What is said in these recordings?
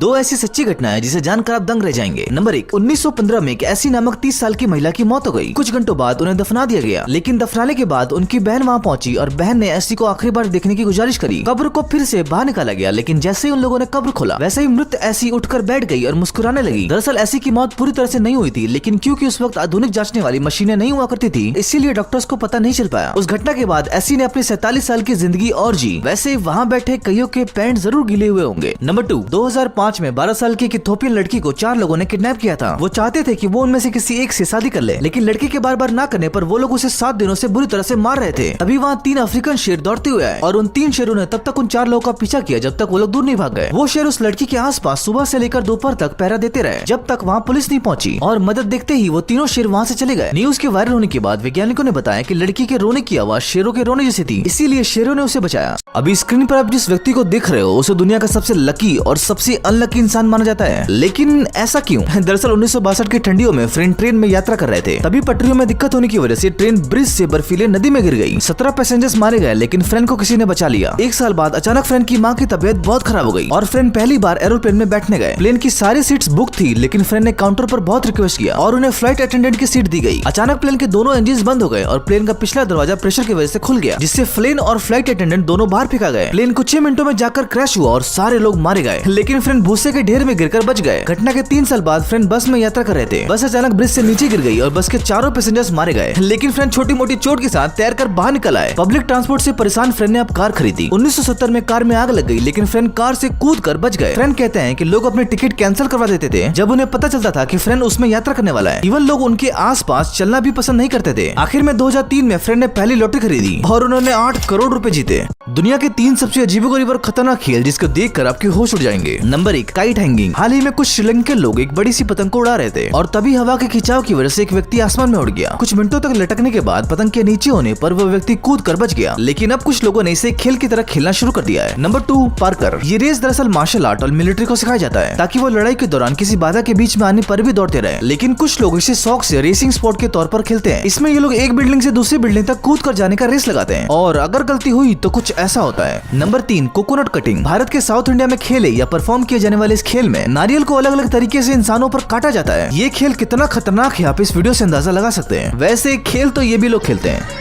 दो ऐसी सच्ची घटनाएं जिसे जानकर आप दंग रह जाएंगे। नंबर 1, 1915 में एक ऐसी नामक 30 साल की महिला की मौत हो गई। कुछ घंटों बाद उन्हें दफना दिया गया, लेकिन दफनाने के बाद उनकी बहन वहाँ पहुंची और बहन ने ऐसी को आखिरी बार देखने की गुजारिश करी। कब्र को फिर से बाहर निकाला गया, लेकिन जैसे ही उन लोगों ने कब्र खोला वैसे ही मृत ऐसी उठकर बैठ गई और मुस्कुराने लगी। दरअसल ऐसी की मौत पूरी तरह से नहीं हुई थी, लेकिन क्योंकि उस वक्त आधुनिक जांचने वाली मशीनें नहीं हुआ करती थी, इसीलिए डॉक्टर्स को पता नहीं चल पाया। उस घटना के बाद ऐसी ने अपनी 47 साल की जिंदगी और जी। वैसे वहाँ बैठे कईयों के पैंट जरूर गीले हुए होंगे। नंबर 2, 2005 में 12 साल की एक इथोपियन लड़की को 4 लोगों ने किडनैप किया था। वो चाहते थे कि वो उनमें से किसी एक से शादी कर ले, लेकिन लड़की के बार बार ना करने पर वो लोग उसे 7 दिनों से बुरी तरह से मार रहे थे। तभी वहाँ 3 अफ्रीकन शेर दौड़ते हुए आए और उन 3 शेरों ने तब तक उन 4 लोगों का पीछा किया जब तक वो लोग दूर नहीं भाग गए। वो शेर उस लड़की के आसपास सुबह से लेकर दोपहर तक पहरा देते रहे, जब तक वहाँ पुलिस नहीं पहुंची, और मदद देखते ही वो तीनों शेर वहाँ से चले गए। न्यूज के वायरल होने के बाद वैज्ञानिकों ने बताया कि लड़की के रोने की आवाज शेरों के रोने जैसी थी, इसीलिए शेरों ने उसे बचाया। अभी स्क्रीन पर आप जिस व्यक्ति को देख रहे हो उसे दुनिया का सबसे लकी और सबसे अनलकी इंसान माना जाता है, लेकिन ऐसा क्यों? दरअसल 1962 की ठंडियों में फ्रेंड ट्रेन में यात्रा कर रहे थे, तभी पटरियों में दिक्कत होने की वजह से ट्रेन ब्रिज से बर्फीले नदी में गिर गई। 17 पैसेंजर्स मारे गए, लेकिन फ्रेंड को किसी ने बचा लिया। 1 साल बाद अचानक फ्रेंड की माँ की तबीयत बहुत खराब हो गई और फ्रेंड पहली बार एरोप्लेन में बैठने गए। प्लेन की सारी सीट्स बुक थी, लेकिन फ्रेंड ने काउंटर पर बहुत रिक्वेस्ट किया और उन्हें फ्लाइट अटेंडेंट की सीट दी गई। अचानक प्लेन के दोनों इंजन बंद हो गए और प्लेन का पिछला दरवाजा प्रेशर की वजह से खुल गया, जिससे प्लेन और फ्लाइट अटेंडेंट दोनों बाहर फेंका गए। प्लेन कुछ 6 मिनटों में जाकर क्रैश हुआ और सारे लोग मारे गए, लेकिन फ्रेंड भूसे के ढेर में गिरकर बच गए। घटना के 3 साल बाद फ्रेंड बस में यात्रा कर रहे थे। बस अचानक ब्रिज से नीचे गिर गई और बस के चारों पैसेंजर्स मारे गए, लेकिन फ्रेंड छोटी मोटी चोट के साथ तैरकर बाहर निकल आए। पब्लिक ट्रांसपोर्ट से परेशान फ्रेंड ने अब कार खरीदी। 1970 में कार में आग लग गई, लेकिन फ्रेंड कार से कूद कर बच गए। फ्रेंड कहते हैं कि लोग अपने टिकट कैंसिल करवा देते थे जब उन्हें पता चलता था कि फ्रेंड उसमें यात्रा करने वाला है। इवन लोग उनके आसपास चलना भी पसंद नहीं करते थे। आखिर में 2003 में फ्रेंड ने पहली लॉटरी खरीदी और उन्होंने 8 करोड़ रुपए जीते। दुनिया के 3 सबसे अजीबोगरीब और खतरनाक खेल जिसको देखकर आपके होश उड़ जाएंगे। Number 1, kite hanging. हाल ही में कुछ श्रीलंकन लोग एक बड़ी सी पतंग को उड़ा रहे थे और तभी हवा के खिंचाव की वजह से एक व्यक्ति आसमान में उड़ गया। कुछ मिनटों तक लटकने के बाद पतंग के नीचे होने पर वह व्यक्ति कूद कर बच गया, लेकिन अब कुछ लोगों ने इसे खेल की तरह खेलना शुरू कर दिया है। Number 2, Parker. ये रेस दरअसल मार्शल आर्ट और मिलिट्री को सिखाया जाता है ताकि वो लड़ाई के दौरान किसी बाधा के बीच में आने पर भी दौड़ते रहे, लेकिन कुछ लोग इसे शौक से रेसिंग स्पोर्ट के तौर पर खेलते हैं। इसमें ये लोग एक बिल्डिंग से दूसरी बिल्डिंग तक कूद कर जाने का रेस लगाते हैं और अगर गलती हुई तो कुछ ऐसा होता है। Number 3, coconut cutting. भारत के साउथ इंडिया में खेले या परफॉर्म किए जाने वाले इस खेल में नारियल को अलग अलग तरीके से इंसानों पर काटा जाता है। ये खेल कितना खतरनाक है आप इस वीडियो से अंदाजा लगा सकते हैं। वैसे खेल तो ये भी लोग खेलते हैं।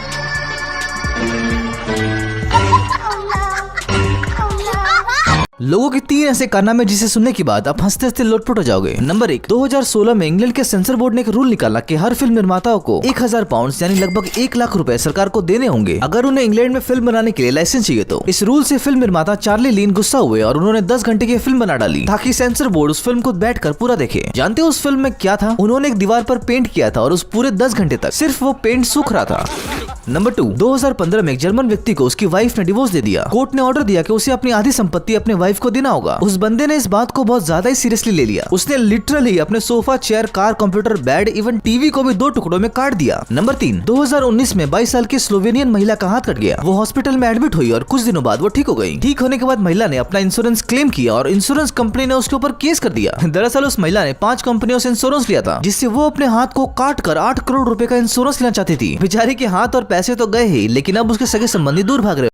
लोगों के 3 ऐसे कारनामे जिसे सुनने के बाद आप हंसते हंसते लोटपोट हो जाओगे। नंबर 1, 2016 में इंग्लैंड के सेंसर बोर्ड ने एक रूल निकाला कि हर फिल्म निर्माताओं को 1000 पाउंड यानी लगभग 1 लाख रुपए सरकार को देने होंगे अगर उन्हें इंग्लैंड में फिल्म बनाने के लिए लाइसेंस चाहिए तो। इस रूल से फिल्म निर्माता चार्ली लीन गुस्सा हुए और उन्होंने 10 घंटे की फिल्म बना डाली ताकि सेंसर बोर्ड उस फिल्म को बैठकर पूरा देखे। जानते हो उस फिल्म में क्या था? उन्होंने एक दीवार पर पेंट किया था और उस पूरे 10 घंटे तक सिर्फ वो पेंट सूख रहा था। नंबर 2, 2015 में एक जर्मन व्यक्ति को उसकी वाइफ ने डिवोर्स दे दिया। कोर्ट ने ऑर्डर दिया कि उसे अपनी आधी संपत्ति अपने वाइफ को देना होगा। उस बंदे ने इस बात को बहुत ज्यादा ही सीरियसली ले लिया। उसने लिटरली अपने sofa, chair, car, computer, bed, even TV को भी 2 टुकड़ों में काट दिया। नंबर 3, 2019 में 22 साल की स्लोवेनियन महिला का हाथ कट गया। वो हॉस्पिटल में एडमिट हुई और कुछ दिनों बाद वो ठीक हो गई। ठीक होने के बाद महिला ने अपना इंश्योरेंस क्लेम किया और इंश्योरेंस कंपनी ने उसके ऊपर केस कर दिया। दरअसल उस महिला ने 5 कंपनियों से इंश्योरेंस लिया था, जिससे वो अपने हाथ को काट कर 8 करोड़ रुपए का इंश्योरेंस लेना चाहती थी। बेचारी के हाथ और पैसे तो गए ही, लेकिन अब उसके सगे संबंधी दूर भाग रहे।